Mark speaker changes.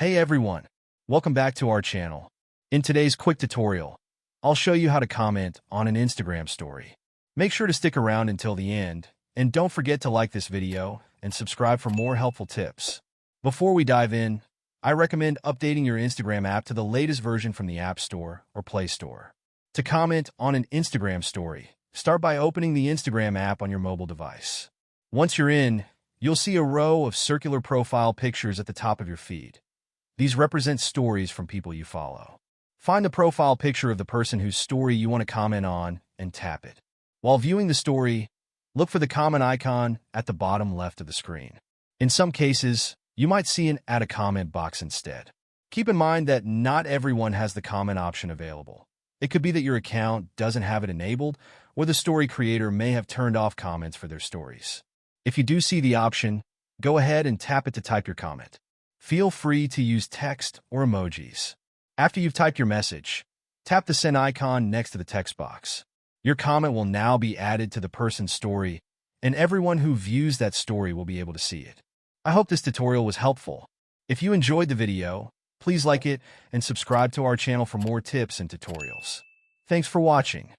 Speaker 1: Hey everyone, welcome back to our channel. In today's quick tutorial, I'll show you how to comment on an Instagram story. Make sure to stick around until the end, and don't forget to like this video and subscribe for more helpful tips. Before we dive in, I recommend updating your Instagram app to the latest version from the App Store or Play Store. To comment on an Instagram story, start by opening the Instagram app on your mobile device. Once you're in, you'll see a row of circular profile pictures at the top of your feed. These represent stories from people you follow. Find the profile picture of the person whose story you want to comment on and tap it. While viewing the story, look for the comment icon at the bottom left of the screen. In some cases, you might see an Add a Comment box instead. Keep in mind that not everyone has the comment option available. It could be that your account doesn't have it enabled, or the story creator may have turned off comments for their stories. If you do see the option, go ahead and tap it to type your comment. Feel free to use text or emojis. After you've typed your message, tap the send icon next to the text box. Your comment will now be added to the person's story, and everyone who views that story will be able to see it. I hope this tutorial was helpful. If you enjoyed the video, please like it and subscribe to our channel for more tips and tutorials. Thanks for watching.